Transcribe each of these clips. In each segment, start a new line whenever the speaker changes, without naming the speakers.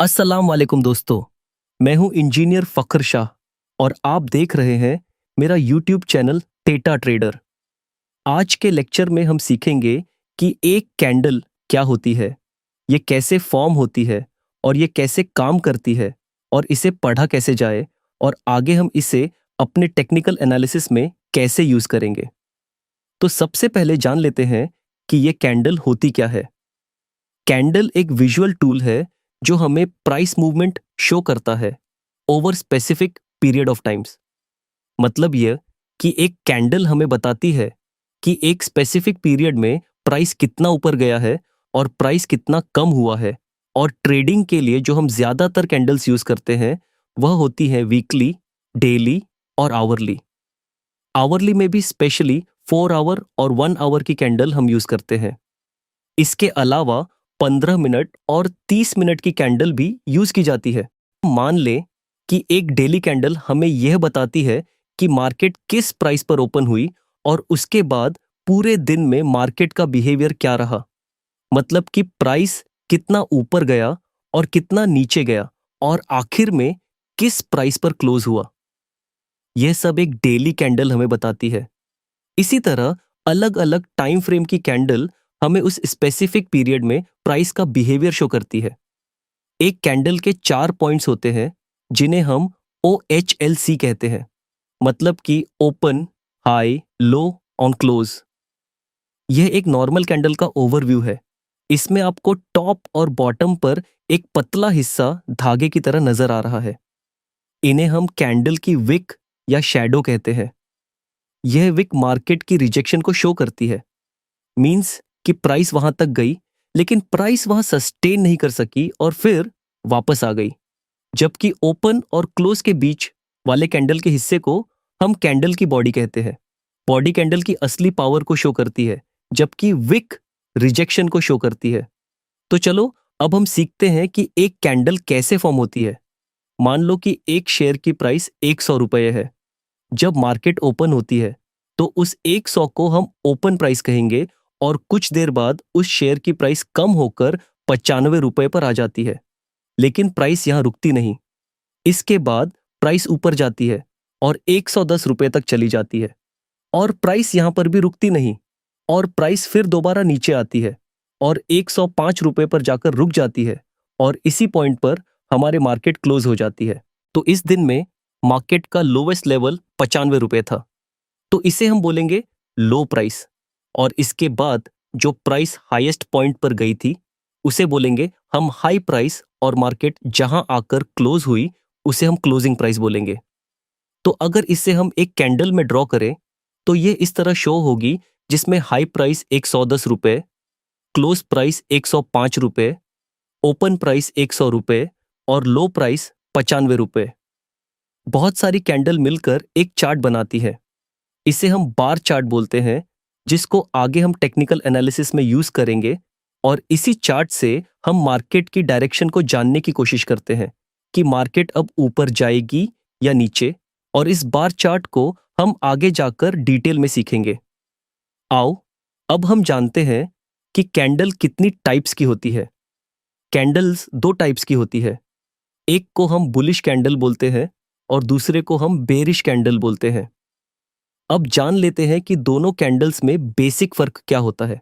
अस्सलाम वालेकुम दोस्तों। मैं हूं इंजीनियर फ़ख्र शाह और आप देख रहे हैं मेरा यूट्यूब चैनल टेटा ट्रेडर। आज के लेक्चर में हम सीखेंगे कि एक कैंडल क्या होती है, ये कैसे फॉर्म होती है और ये कैसे काम करती है और इसे पढ़ा कैसे जाए और आगे हम इसे अपने टेक्निकल एनालिसिस में कैसे यूज़ करेंगे। तो सबसे पहले जान लेते हैं कि ये कैंडल होती क्या है। कैंडल एक विजुअल टूल है जो हमें प्राइस मूवमेंट शो करता है over specific period of times. मतलब यह कि एक कैंडल हमें बताती है कि एक स्पेसिफिक पीरियड में प्राइस कितना ऊपर गया है और प्राइस कितना कम हुआ है। और ट्रेडिंग के लिए जो हम ज्यादातर कैंडल्स यूज करते हैं वह होती है वीकली, डेली और आवरली। आवरली में भी स्पेशली 4 आवर और 1 आवर की कैंडल हम यूज करते हैं। इसके अलावा 15 मिनट और 30 मिनट की कैंडल भी यूज की जाती है। मान लें कि एक डेली कैंडल हमें यह बताती है कि मार्केट किस प्राइस पर ओपन हुई और उसके बाद पूरे दिन में मार्केट का बिहेवियर क्या रहा। मतलब कि प्राइस कितना ऊपर गया और कितना नीचे गया और आखिर में किस प्राइस पर क्लोज हुआ। यह सब एक डेली कैंडल हमें बताती है। इसी तरह अलग अलग टाइम फ्रेम की कैंडल हमें उस स्पेसिफिक पीरियड में प्राइस का बिहेवियर शो करती है। एक कैंडल के 4 पॉइंट्स होते हैं जिन्हें हम OHLC कहते हैं। मतलब कि open, high, low, on close. यह एक नॉर्मल कैंडल का ओवरव्यू है। इसमें आपको टॉप और बॉटम पर एक पतला हिस्सा धागे की तरह नजर आ रहा है। इन्हें हम कैंडल की विक या शैडो कहते हैं। यह विक मार्केट की रिजेक्शन को शो करती है। मींस कि प्राइस वहां तक गई लेकिन प्राइस वहां सस्टेन नहीं कर सकी और फिर वापस आ गई। जबकि ओपन और क्लोज के बीच वाले कैंडल के हिस्से को हम कैंडल की बॉडी कहते हैं। बॉडी कैंडल की असली पावर को शो करती है जबकि विक रिजेक्शन को शो करती है। तो चलो अब हम सीखते हैं कि एक कैंडल कैसे फॉर्म होती है। मान लो कि एक शेयर की प्राइस 100 रुपये है। जब मार्केट ओपन होती है तो उस 100 को हम ओपन प्राइस कहेंगे और कुछ देर बाद उस शेयर की प्राइस कम होकर 95 रुपए पर आ जाती है। लेकिन प्राइस यहां रुकती नहीं। इसके बाद प्राइस ऊपर जाती है और 110 रुपए तक चली जाती है और प्राइस यहां पर भी रुकती नहीं और प्राइस फिर दोबारा नीचे आती है और 105 रुपए पर जाकर रुक जाती है और इसी पॉइंट पर हमारे मार्केट क्लोज हो जाती है। तो इस दिन में मार्केट का लोवेस्ट लेवल 95 रुपए था, तो इसे हम बोलेंगे लो प्राइस। और इसके बाद जो प्राइस हाईएस्ट पॉइंट पर गई थी उसे बोलेंगे हम हाई प्राइस और मार्केट जहां आकर क्लोज हुई उसे हम क्लोजिंग प्राइस बोलेंगे। तो अगर इसे हम एक कैंडल में ड्रॉ करें तो ये इस तरह शो होगी जिसमें हाई प्राइस 110 रुपए, क्लोज प्राइस 105 रुपए, ओपन प्राइस 100 रुपए और लो प्राइस 95 रुपए। बहुत सारी कैंडल मिलकर एक चार्ट बनाती है। इसे हम बार चार्ट बोलते हैं जिसको आगे हम टेक्निकल एनालिसिस में यूज करेंगे। और इसी चार्ट से हम मार्केट की डायरेक्शन को जानने की कोशिश करते हैं कि मार्केट अब ऊपर जाएगी या नीचे। और इस बार चार्ट को हम आगे जाकर डिटेल में सीखेंगे। आओ अब हम जानते हैं कि कैंडल कितनी टाइप्स की होती है। कैंडल्स 2 टाइप्स की होती है। एक को हम बुलिश कैंडल बोलते हैं और दूसरे को हम बेरिश कैंडल बोलते हैं। अब जान लेते हैं कि दोनों कैंडल्स में बेसिक फर्क क्या होता है।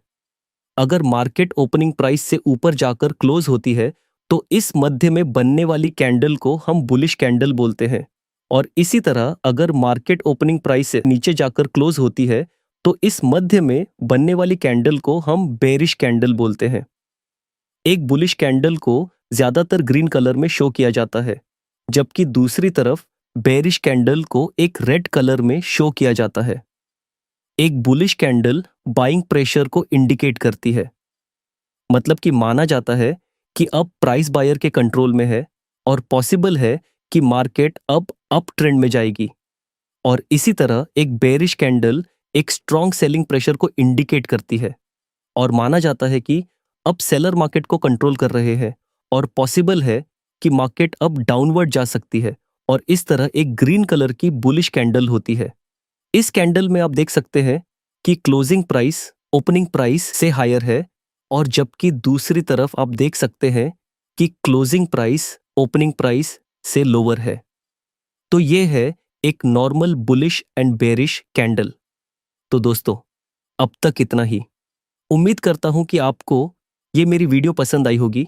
अगर मार्केट ओपनिंग प्राइस से ऊपर जाकर क्लोज होती है तो इस मध्य में बनने वाली कैंडल को हम बुलिश कैंडल बोलते हैं। और इसी तरह अगर मार्केट ओपनिंग प्राइस से नीचे जाकर क्लोज होती है तो इस मध्य में बनने वाली कैंडल को हम बेरिश कैंडल बोलते हैं। एक बुलिश कैंडल को ज्यादातर ग्रीन कलर में शो किया जाता है जबकि दूसरी तरफ बेरिश कैंडल को एक रेड कलर में शो किया जाता है। एक बुलिश कैंडल बाइंग प्रेशर को इंडिकेट करती है। मतलब कि माना जाता है कि अब प्राइस बायर के कंट्रोल में है और पॉसिबल है कि मार्केट अब अप ट्रेंड में जाएगी। और इसी तरह एक बेरिश कैंडल एक स्ट्रॉन्ग सेलिंग प्रेशर को इंडिकेट करती है और माना जाता है कि अब सेलर मार्केट को कंट्रोल कर रहे हैं और पॉसिबल है कि मार्केट अब डाउनवर्ड जा सकती है। और इस तरह एक ग्रीन कलर की बुलिश कैंडल होती है। इस कैंडल में आप देख सकते हैं कि क्लोजिंग प्राइस ओपनिंग प्राइस से हायर है और जबकि दूसरी तरफ आप देख सकते हैं कि क्लोजिंग प्राइस ओपनिंग प्राइस से लोअर है। तो ये है एक normal bullish and bearish candle. तो दोस्तों, अब तक इतना ही। उम्मीद करता हूं कि आपको ये मेरी वीडियो पसंद आई होगी,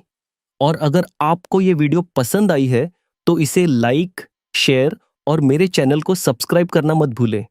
और अगर आपको ये वीडियो पसंद आई है तो इसे लाइक, शेयर और मेरे चैनल को सब्सक्राइब करना मत भूलें।